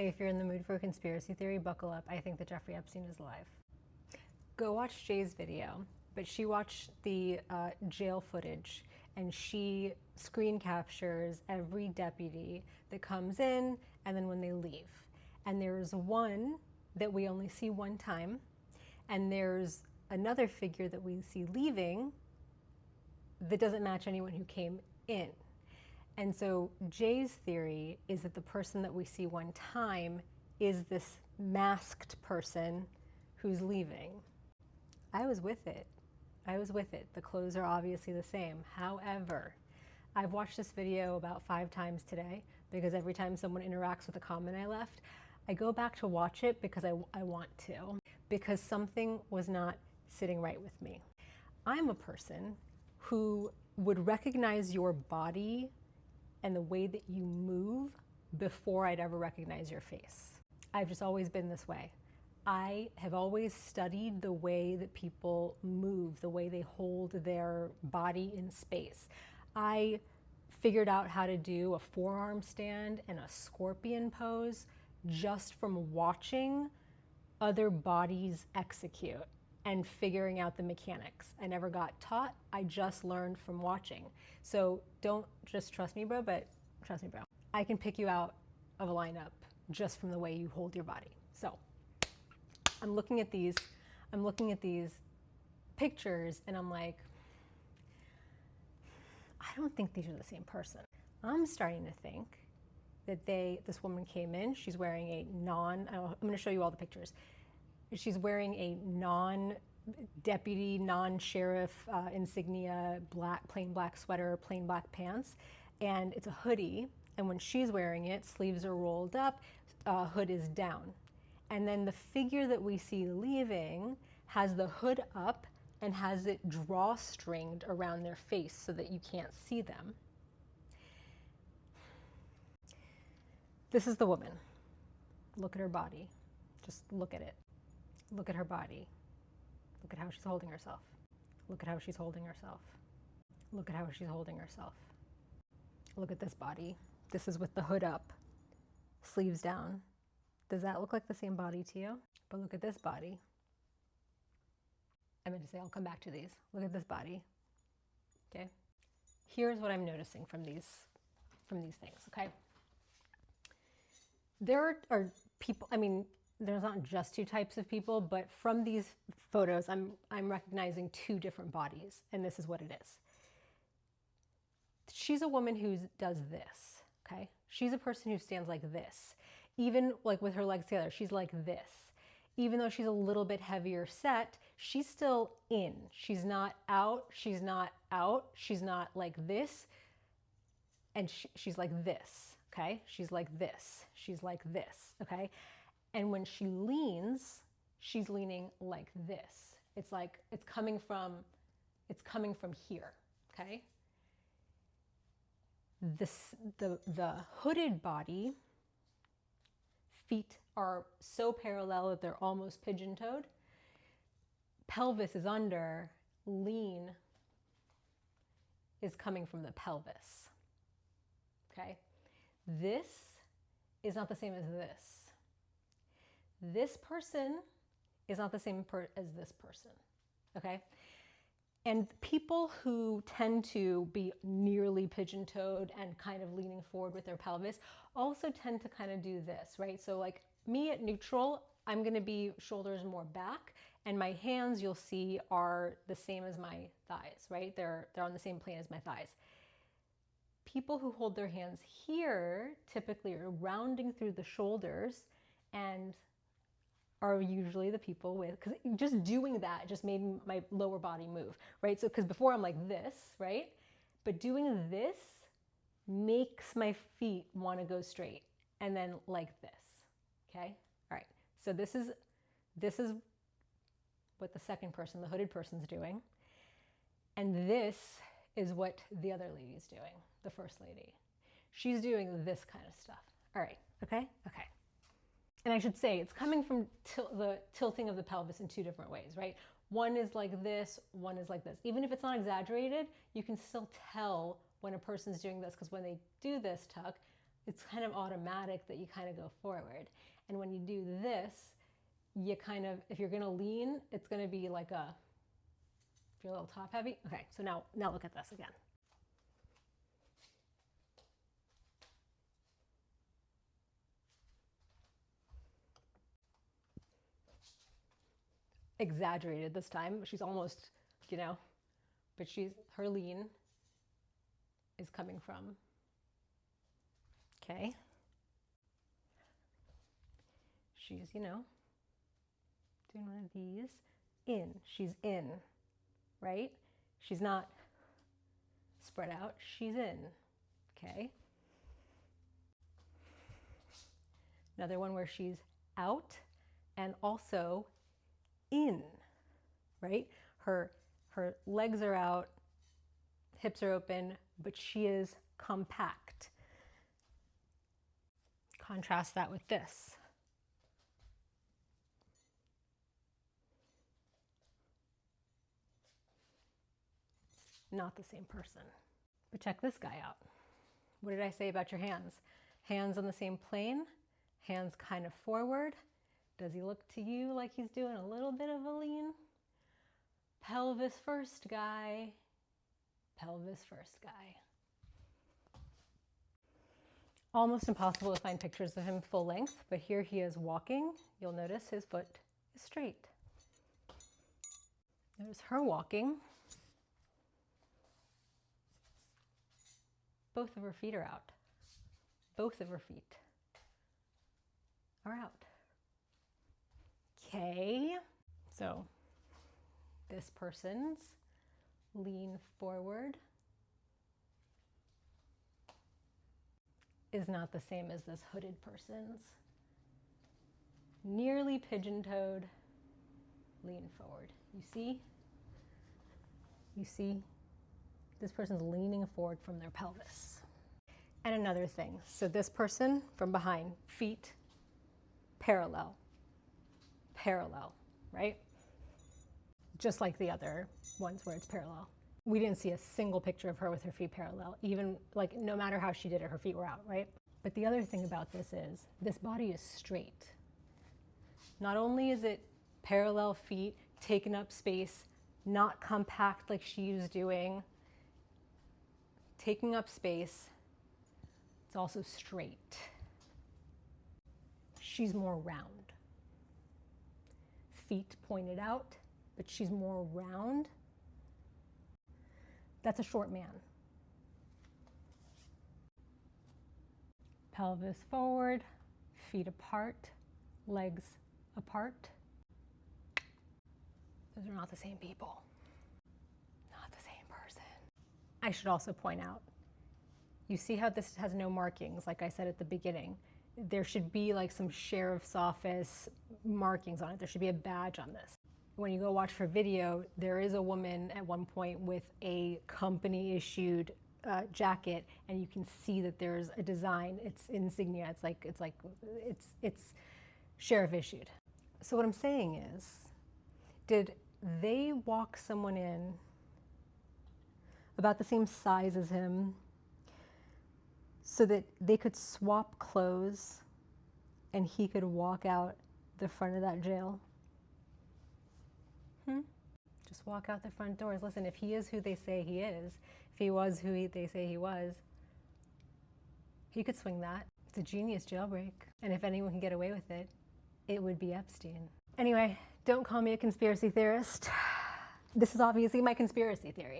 Hey, if you're in the mood for a conspiracy theory, buckle up. I think that Jeffrey Epstein is alive. Go watch Jay's video, but she watched the jail footage and she screen captures every deputy that comes in and then when they leave. And there's one that we only see one time, and there's another figure that we see leaving that doesn't match anyone who came in. And so Jay's theory is that the person that we see one time is this masked person who's leaving. I was with it. The clothes are obviously the same. However, I've watched this video about 5 times today because every time someone interacts with a comment I left, I go back to watch it because I want to, because something was not sitting right with me. I'm a person who would recognize your body and the way that you move before I'd ever recognize your face. I've just always been this way. I have always studied the way that people move, the way they hold their body in space. I figured out how to do a forearm stand and a scorpion pose just from watching other bodies execute and figuring out the mechanics. I never got taught, I just learned from watching. So don't just trust me, bro, but trust me, bro. I can pick you out of a lineup just from the way you hold your body. So I'm looking at these pictures and I'm like, I don't think these are the same person. I'm starting to think that this woman came in, she's wearing a I'm gonna show you all the pictures. She's wearing a non-deputy, non-sheriff insignia, plain black sweater, plain black pants, and it's a hoodie. And when she's wearing it, sleeves are rolled up, hood is down. And then the figure that we see leaving has the hood up and has it drawstringed around their face so that you can't see them. This is the woman. Look at her body. Just look at it. Look at her body. Look at how she's holding herself. Look at how she's holding herself. Look at how she's holding herself. Look at this body. This is with the hood up, sleeves down. Does that look like the same body to you? But look at this body. I meant to say, I'll come back to these. Look at this body, okay? Here's what I'm noticing from these things, okay? There are people, I mean, there's not just 2 types of people, but from these photos, I'm recognizing 2 different bodies, and this is what it is. She's a woman who does this, okay? She's a person who stands like this. Even like with her legs together, she's like this. Even though she's a little bit heavier set, she's still in. She's not out, she's not out, she's not like this, and she's like this, okay? She's like this, she's like this, okay? And when she leans, she's leaning like this. It's like, it's coming from here, okay? The hooded body, feet are so parallel that they're almost pigeon-toed. Pelvis is under, lean is coming from the pelvis, okay? This is not the same as this. This person is not the same as this person, okay? And people who tend to be nearly pigeon-toed and kind of leaning forward with their pelvis also tend to kind of do this, right? So like me at neutral, I'm gonna be shoulders more back, and my hands, you'll see, are the same as my thighs, right? They're on the same plane as my thighs. People who hold their hands here typically are rounding through the shoulders and are usually the people with, because just doing that just made my lower body move, right? So, because before I'm like this, right? But doing this makes my feet want to go straight, and then like this, okay? All right, so this is what the second person, the hooded person's doing, and this is what the other lady's doing, the first lady. She's doing this kind of stuff. All right, okay? Okay. And I should say, it's coming from the tilting of the pelvis in 2 different ways, right? One is like this, one is like this. Even if it's not exaggerated, you can still tell when a person's doing this, because when they do this tuck, it's kind of automatic that you kind of go forward. And when you do this, you kind of, if you're going to lean, it's going to be like a, if you're a little top heavy. Okay, so now look at this again. Exaggerated this time. She's almost, you know, but her lean is coming from, okay. She's, you know, doing one of these, in, she's in, right? She's not spread out, she's in, okay? Another one where she's out and also in, right? Her legs are out, hips are open, but she is compact. Contrast that with this. Not the same person. But check this guy out. What did I say about your hands? Hands on the same plane, hands kind of forward. Does he look to you like he's doing a little bit of a lean? Pelvis first guy. Pelvis first guy. Almost impossible to find pictures of him full length, but here he is walking. You'll notice his foot is straight. Notice her walking. Both of her feet are out. Both of her feet are out. Okay, so this person's lean forward is not the same as this hooded person's. Nearly pigeon-toed, lean forward. You see? You see? This person's leaning forward from their pelvis. And another thing, so this person from behind, feet parallel, right? Just like the other ones where it's parallel. We didn't see a single picture of her with her feet parallel, even like no matter how she did it, her feet were out, right? But the other thing about this is this body is straight. Not only is it parallel feet, taking up space, not compact like she was doing, taking up space, it's also straight. She's more round. Feet pointed out, but she's more round. That's a short man. Pelvis forward, feet apart, legs apart. Those are not the same people. Not the same person. I should also point out, you see how this has no markings, like I said at the beginning. There should be like some sheriff's office markings on it. There should be a badge on this. When you go watch her video, there is a woman at one point with a company issued jacket, and you can see that there's a design. It's insignia. It's sheriff issued. So what I'm saying is, did they walk someone in about the same size as him so that they could swap clothes and he could walk out the front of that jail? Just walk out the front doors. Listen, if he is who they say he is, if he was who they say he was, he could swing that. It's a genius jailbreak. And if anyone can get away with it, it would be Epstein. Anyway, don't call me a conspiracy theorist. This is obviously my conspiracy theory.